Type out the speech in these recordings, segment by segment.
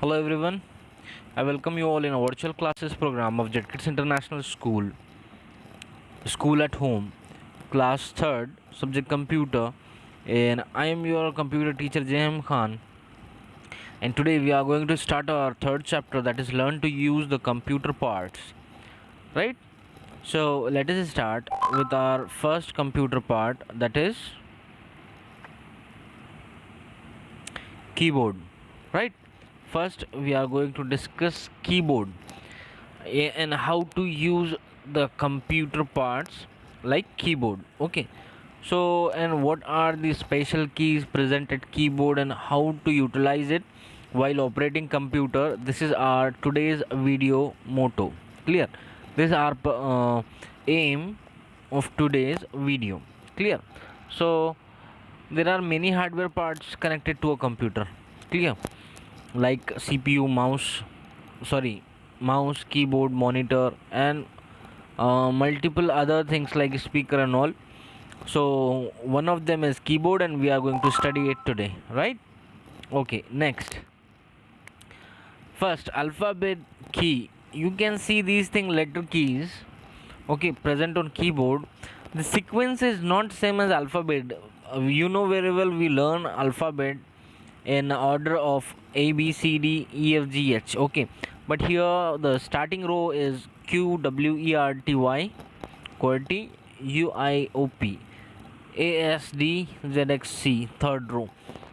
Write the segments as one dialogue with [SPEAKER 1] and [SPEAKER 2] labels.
[SPEAKER 1] Hello everyone. I welcome you all in a virtual classes program of JetKids International School. School at Home, class 3rd, subject computer, and I am your computer teacher JM Khan. And today we are going to start our third chapter, that is learn to use the computer parts. Right? So let us start with our first computer part, that is keyboard. Right? First we are going to discuss keyboard and how to use the computer parts like keyboard. Okay, so and what are the special keys present at keyboard and how to utilize it while operating computer. This is our today's video motto. Clear? This is our aim of today's video. Clear? So there are many hardware parts connected to a computer. Clear? Like CPU, mouse, keyboard, monitor, and multiple other things like speaker and all. So one of them is keyboard, and we are going to study it today, right? Okay, next. First, alphabet key. You can see these thing letter keys. Okay, present on keyboard. The sequence is not same as alphabet. You know very well we learn alphabet in order of A B C D E F G H. Okay, but here the starting row is Q W E R T Y, QWERTY, U I O P, A S D Z X C, third row.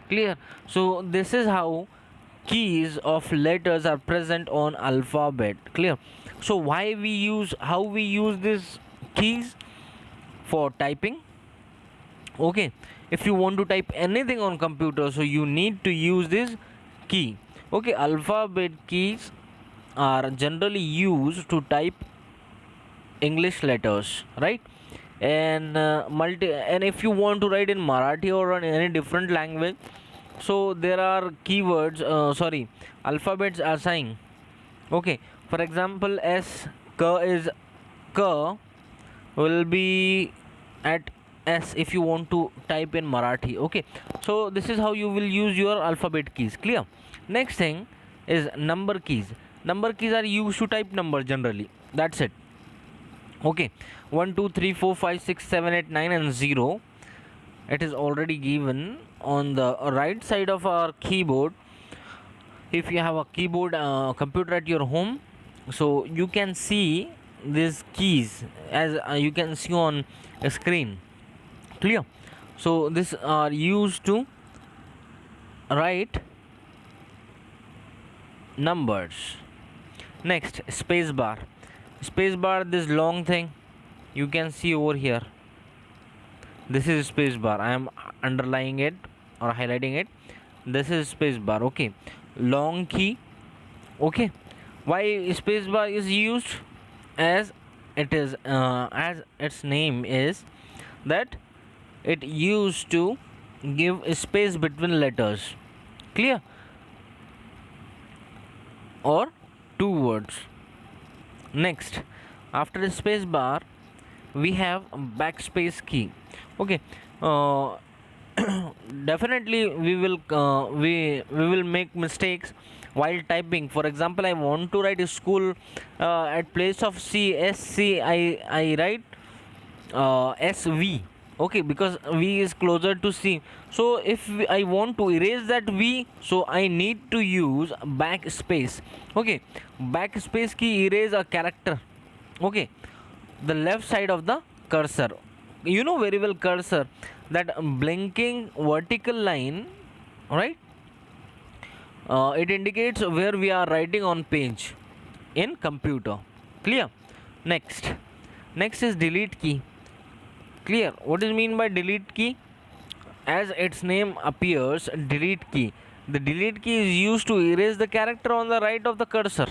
[SPEAKER 1] Clear? So this is how keys of letters are present on alphabet. Clear? So how we use these keys for typing. Okay, if you want to type anything on computer, so you need to use this key. Okay, alphabet keys are generally used to type English letters, right? And if you want to write in Marathi or in any different language, so there are keywords, alphabets are assigned. Okay, for example, k will be at S if you want to type in Marathi. Okay, so this is how you will use your alphabet keys. Clear? Next thing is number keys. Number keys are used to type number generally. That's it. Okay, 1 2 3 4 5 6 7 8 9 and 0. It is already given on the right side of our keyboard. If you have a keyboard computer at your home, so you can see these keys as you can see on a screen. Clear? So these are used to write numbers. Next, space bar. Space bar, this long thing you can see over here, this is space bar. I am underlining it or highlighting it. This is space bar. Okay, long key. Okay, why space bar is used? As it is as its name is, that it used to give space between letters. Clear? Or two words. Next, after space bar we have backspace key. Okay, uh, definitely we will make mistakes while typing. For example, I want to write school, at place of I write SV. Okay, because V is closer to C. So if I want to erase that V, so I need to use backspace. Okay, backspace key erase a character. Okay, the left side of the cursor. You know very well cursor, that blinking vertical line, right? It indicates where we are writing on page in computer. Clear? Next is delete key. Clear? What is mean by delete key? As its name appears, delete key. The delete key is used to erase the character on the right of the cursor.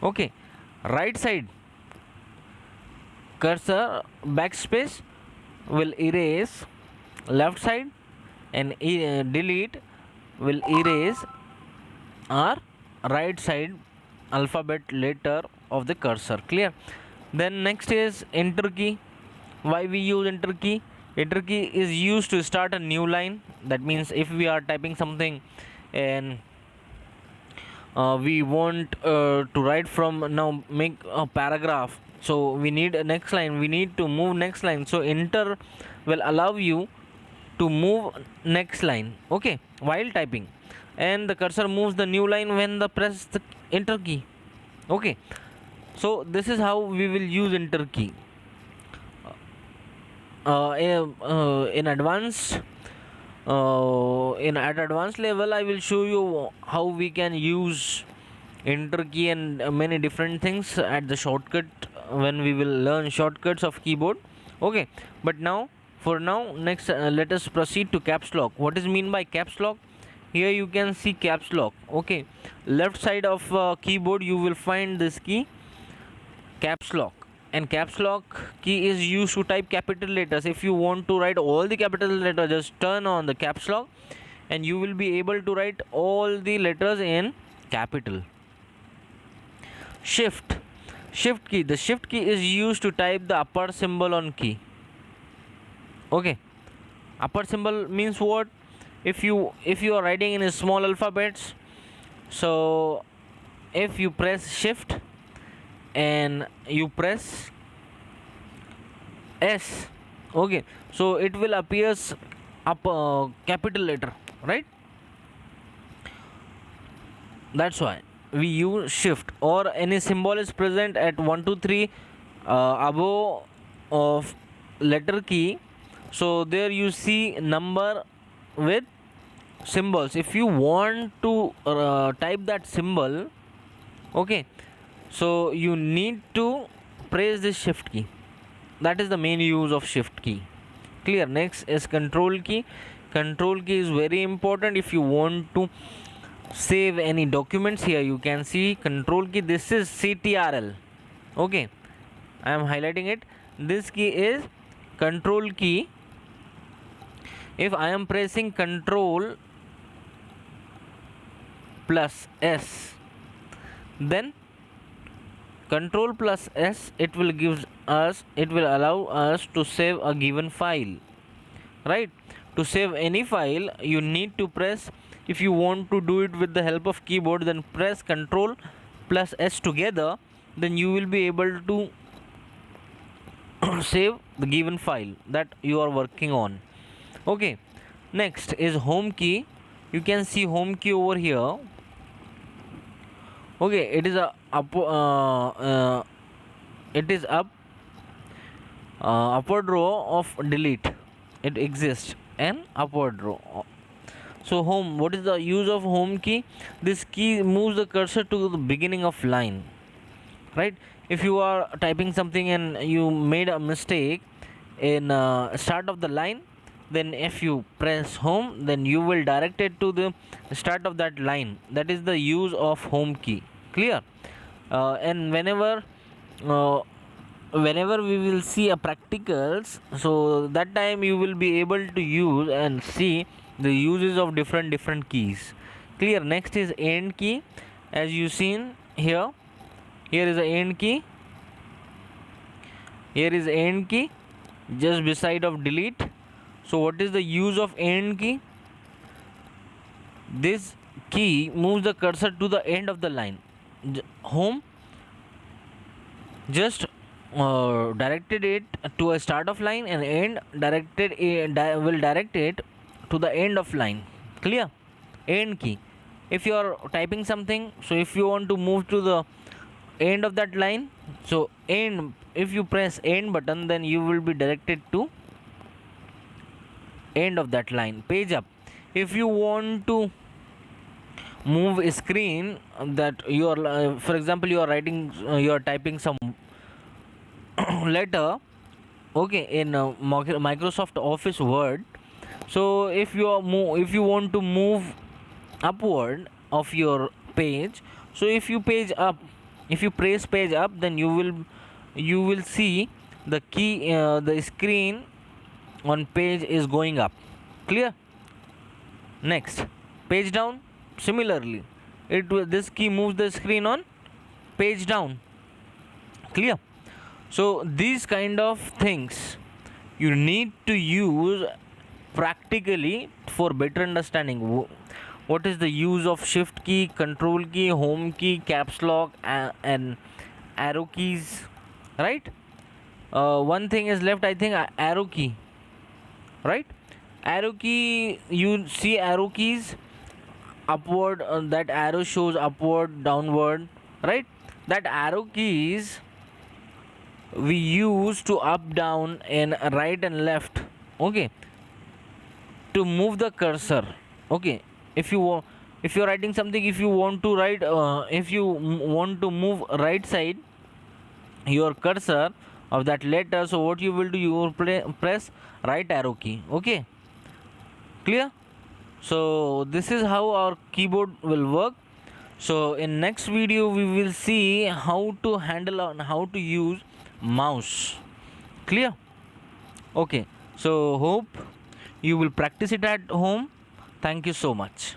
[SPEAKER 1] Okay, right side cursor backspace will erase left side, and delete will erase our right side alphabet letter of the cursor. Clear? Then next is enter key. Why we use enter key? Enter key is used to start a new line. That means if we are typing something in we want to write from now, make a paragraph, so we need a next line, we need to move next line, so enter will allow you to move next line, okay, while typing. And the cursor moves the new line when the press the enter key, okay. So this is how we will use enter key. In advanced in at advanced level, I will show you how we can use enter key and many different things at the shortcut, when we will learn shortcuts of keyboard, okay. But now, for now, next let us proceed to caps lock. What is mean by caps lock? Here you can see caps lock, okay. Left side of keyboard you will find this key, caps lock. And caps lock key is used to type capital letters. If you want to write all the capital letters, just turn on the caps lock and you will be able to write all the letters in capital. Shift key, the shift key is used to type the upper symbol on key, okay. Upper symbol means what? If you are writing in a small alphabets, so if you press shift and you press S, okay, so it will appears up capital letter, right? That's why we use shift. Or any symbol is present at 1 2 3 above of letter key, so there you see number with symbols. If you want to type that symbol, okay, so you need to press this shift key. That is the main use of shift key, clear. Next is control key. Control key is very important if you want to save any documents. Here you can see control key, this is CTRL, okay, I am highlighting it. This key is control key. If I am pressing control plus S, then control plus S, it will allow us to save a given file, right? To save any file you need to press, if you want to do it with the help of keyboard, then press control plus S together, then you will be able to save the given file that you are working on, okay. Next is home key. You can see home key over here, okay. It is a up it is upward row of delete, it exists an upward row. So home, what is the use of home key? This key moves the cursor to the beginning of line, right? If you are typing something and you made a mistake in start of the line, then if you press home, then you will direct it to the start of that line. That is the use of home key, clear. And uh, whenever we will see a practicals, so that time you will be able to use and see the uses of different keys, clear. Next is end key. As you seen here, here is the end key, here is end key just beside of delete. So what is the use of end key? This key moves the cursor to the end of the line. Home just directed it to a start of line, and end will direct it to the end of line, clear. End key, if you are typing something, so if you want to move to the end of that line, so end, if you press end button, then you will be directed to end of that line. Page up, if you want to move a screen that you are for example you are writing you are typing some letter, okay, in Microsoft Office Word. So if you are if you want to move upward of your page, so if you press page up, then you will see the key the screen on page is going up, clear. Next, page down, similarly this key moves the screen on page down, clear. So these kind of things you need to use practically for better understanding. what is the use of shift key, control key, home key, caps lock, and arrow keys, right? One thing is left, I think, arrow key, right? Arrow key, you see arrow keys upward, that arrow shows upward, downward, right? That arrow keys we use to up, down, and right and left, okay, to move the cursor, okay. If you want, if you're writing something, if you want to write, if you want to move right side your cursor of that letter, so what you will do, you will press right arrow key, okay, clear? So this is how our keyboard will work. So in next video we will see how to handle and how to use mouse, clear? Okay, so hope you will practice it at home. Thank you so much.